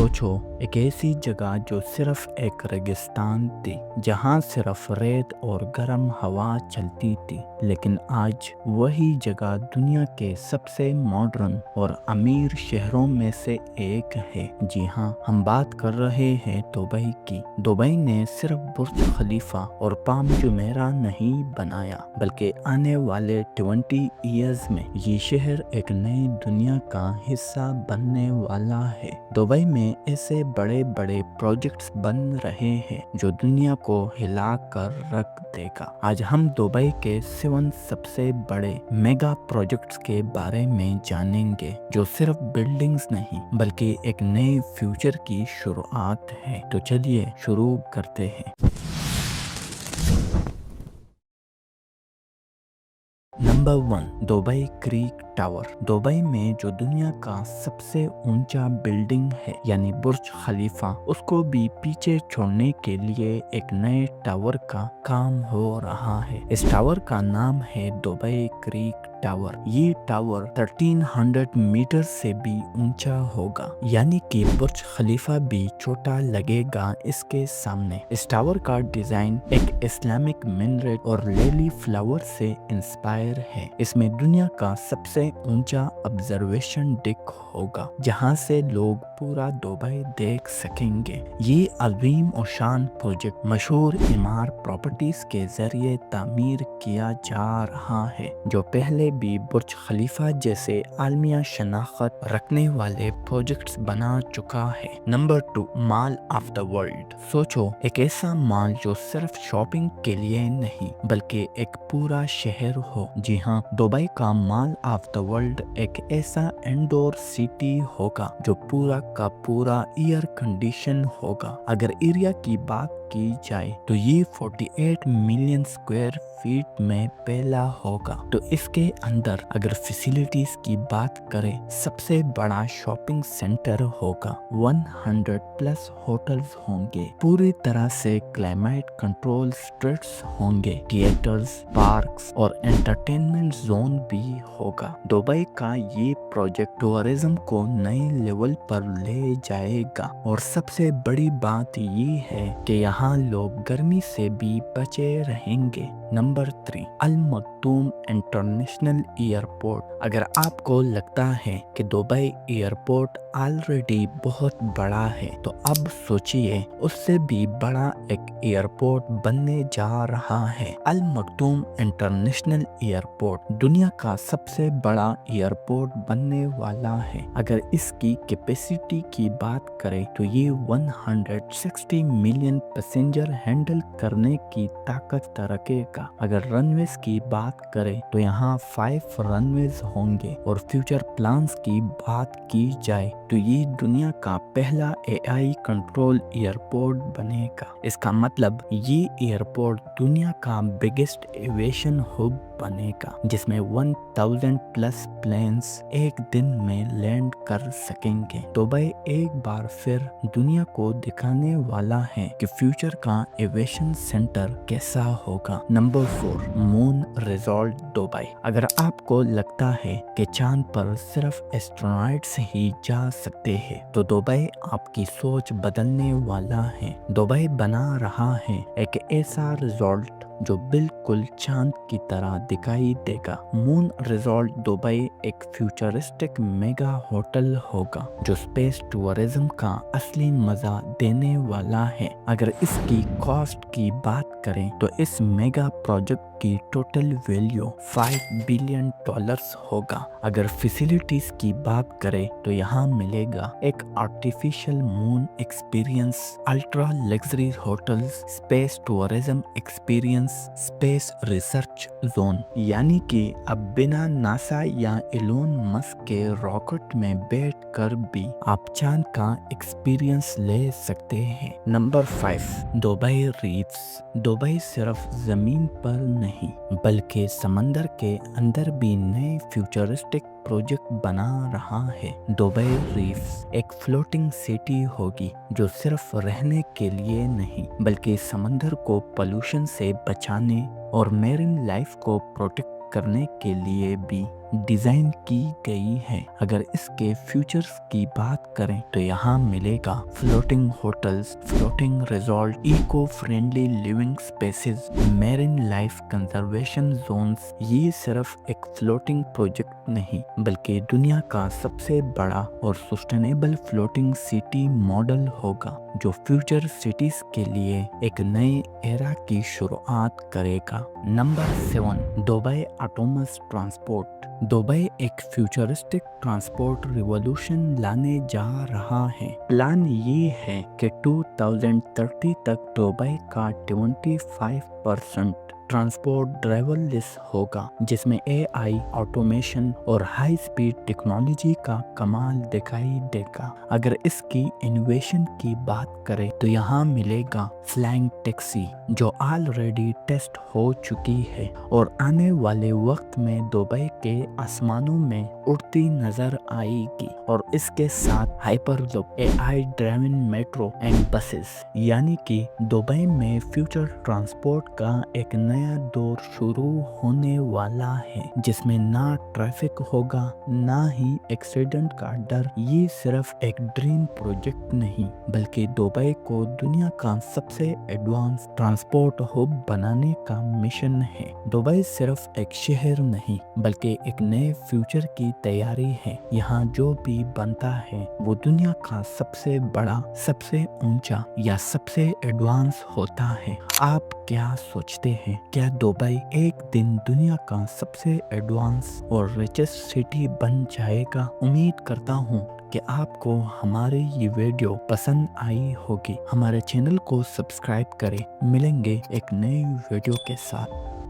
सोचो, एक ऐसी जगह जो सिर्फ एक रेगिस्तान थी, जहाँ सिर्फ रेत और गर्म हवा चलती थी, लेकिन आज वही जगह दुनिया के सबसे मॉडर्न और अमीर शहरों में से एक है। जी हाँ, हम बात कर रहे हैं दुबई की। दुबई ने सिर्फ बुर्ज खलीफा और पाम जुमेरा नहीं बनाया, बल्कि आने वाले 20 ईयर्स में ये शहर एक नई दुनिया का हिस्सा बनने वाला है। दुबई में ऐसे बड़े बड़े प्रोजेक्ट्स बन रहे हैं जो दुनिया को हिला कर रख देगा। आज हम दुबई के 7 सबसे बड़े मेगा प्रोजेक्ट्स के बारे में जानेंगे, जो सिर्फ बिल्डिंग्स नहीं बल्कि एक नए फ्यूचर की शुरुआत है। तो चलिए शुरू करते हैं। Number 1, Dubai creek tower. Dubai में जो दुनिया का सबसे ऊंचा बिल्डिंग है यानी बुर्ज खलीफा, उसको भी पीछे छोड़ने के लिए एक नए टावर का काम हो रहा है। इस टावर का नाम है दुबई क्रीक टावर। ये टावर 1300 मीटर से भी ऊंचा होगा, यानी कि बुर्ज खलीफा भी छोटा लगेगा इसके सामने। इस टावर का डिजाइन एक इस्लामिक मिनरेट और लिली फ्लावर से इंस्पायर है। इसमें दुनिया का सबसे ऊंचा ऑब्जर्वेशन डेक होगा, जहां से लोग पूरा दुबई देख सकेंगे। ये अजीम और शान प्रोजेक्ट मशहूर इमार प्रॉपर्टीज के जरिए तामीर किया जा रहा है, जो पहले भी बुर्ज खलीफा जैसे आलमिया शनाख्त रखने वाले प्रोजेक्ट्स बना चुका है। Number 2, mall of the world. सोचो, एक ऐसा मॉल जो सिर्फ शॉपिंग के लिए नहीं बल्कि एक पूरा शहर हो। जी हाँ, दुबई का मॉल ऑफ द वर्ल्ड एक ऐसा इंडोर सिटी होगा जो पूरा का पूरा एयर कंडीशन होगा। अगर एरिया की बात की जाए तो ये 48 मिलियन स्क्वायर फीट में फैला होगा। तो इसके अंदर अगर फैसिलिटीज की बात करें, सबसे बड़ा शॉपिंग सेंटर होगा, 100 प्लस होटल्स होंगे, पूरी तरह से क्लाइमेट कंट्रोल स्ट्रीट्स होंगे, थिएटर्स, पार्क्स और एंटरटेनमेंट जोन भी होगा। दुबई का ये प्रोजेक्ट टूरिज्म को नए लेवल पर ले जाएगा और सबसे बड़ी बात ये है कि यहाँ लोग गर्मी से भी बचे रहेंगे। नंबर 3, अल मक्तूम इंटरनेशनल एयरपोर्ट। अगर आपको लगता है कि दुबई एयरपोर्ट ऑलरेडी बहुत बड़ा है, तो अब सोचिए उससे भी बड़ा एक एयरपोर्ट बनने जा रहा है। अल मक्तूम इंटरनेशनल एयरपोर्ट दुनिया का सबसे बड़ा एयरपोर्ट बनने वाला है। अगर इसकी कैपेसिटी की बात करें तो ये 160 मिलियन पैसेंजर हैंडल करने की ताकत रखेगा। अगर रनवेज की बात करें तो यहाँ 5 रनवेज होंगे और फ्यूचर प्लान्स की बात की जाए तो ये दुनिया का पहला एआई कंट्रोल एयरपोर्ट बनेगा। इसका मतलब ये एयरपोर्ट दुनिया का बिगेस्ट एविएशन हब बनेगा, जिसमें 1000 प्लस प्लेन्स एक दिन में लैंड कर सकेंगे। दुबई एक बार फिर दुनिया को दिखाने वाला है कि फ्यूचर का एविएशन सेंटर कैसा होगा। Number 4, moon resort Dubai. अगर आपको लगता है कि चांद पर सिर्फ एस्ट्रोनॉट्स ही जा सकते हैं, तो दुबई आपकी सोच बदलने वाला है। दुबई बना रहा है एक ऐसा रिजॉर्ट जो बिल्कुल चांद की तरह दिखाई देगा। मून रिजॉर्ट दुबई एक फ्यूचरिस्टिक मेगा होटल होगा जो स्पेस टूरिज्म का असली मजा देने वाला है। अगर इसकी कॉस्ट की बात करें तो इस मेगा प्रोजेक्ट की टोटल वैल्यू $5 बिलियन होगा। अगर फैसिलिटीज की बात करें तो यहाँ मिलेगा एक artificial moon experience, ultra luxury hotels, space tourism experience, space research zone, यानी कि अब बिना नासा या एलोन मस्क के रॉकेट में बैठकर भी आप चांद का एक्सपीरियंस ले सकते हैं। Number 5, Dubai reefs. दुबई सिर्फ जमीन पर नहीं बल्कि समंदर के अंदर भी नए फ्यूचरिस्टिक प्रोजेक्ट बना रहा है। दुबई रीफ्स एक फ्लोटिंग सिटी होगी जो सिर्फ रहने के लिए नहीं बल्कि समंदर को पोल्यूशन से बचाने और मेरीन लाइफ को प्रोटेक्ट करने के लिए भी डिजाइन की गई है। अगर इसके फीचर्स की बात करें तो यहाँ मिलेगा floating hotels, floating resort, eco friendly living spaces, marine life conservation zones. ये सिर्फ एक फ्लोटिंग प्रोजेक्ट नहीं बल्कि दुनिया का सबसे बड़ा और सस्टेनेबल फ्लोटिंग सिटी मॉडल होगा, जो फ्यूचर सिटीज के लिए एक नए एरा की शुरुआत करेगा। Number 7, Dubai autonomous transport. Dubai एक फ्यूचरिस्टिक ट्रांसपोर्ट रिवॉल्यूशन लाने जा रहा है। प्लान ये है कि 2030 तक दुबई का 25% ट्रांसपोर्ट ड्राइवरलेस होगा, जिसमें एआई, ऑटोमेशन और हाई स्पीड टेक्नोलॉजी का कमाल दिखाई देगा। अगर इसकी इनोवेशन की बात करें तो यहाँ मिलेगा फ्लाइंग टैक्सी, जो ऑलरेडी टेस्ट हो चुकी है और आने वाले वक्त में दुबई के आसमानों में उड़ती नजर आएगी। और इसके साथ hyperloop, AI driven metro and buses, यानी कि दुबई में फ्यूचर ट्रांसपोर्ट का एक नया दौर शुरू होने वाला है, जिसमें ना ट्रैफिक होगा ना ही एक्सीडेंट का डर। ये सिर्फ एक ड्रीम प्रोजेक्ट नहीं बल्कि दुबई को दुनिया का सबसे एडवांस ट्रांसपोर्ट हब बनाने का मिशन है। दुबई सिर्फ एक शहर नहीं बल्कि एक नए फ्यूचर की तैयारी है। यहाँ जो भी बनता है वो दुनिया का सबसे बड़ा, सबसे ऊंचा या सबसे एडवांस होता है। आप क्या सोचते हैं? क्या दुबई एक दिन दुनिया का सबसे एडवांस और रिचेस्ट सिटी बन जाएगा? उम्मीद करता हूँ कि आपको हमारी ये वीडियो पसंद आई होगी। हमारे चैनल को सब्सक्राइब करें। मिलेंगे एक नई वीडियो के साथ।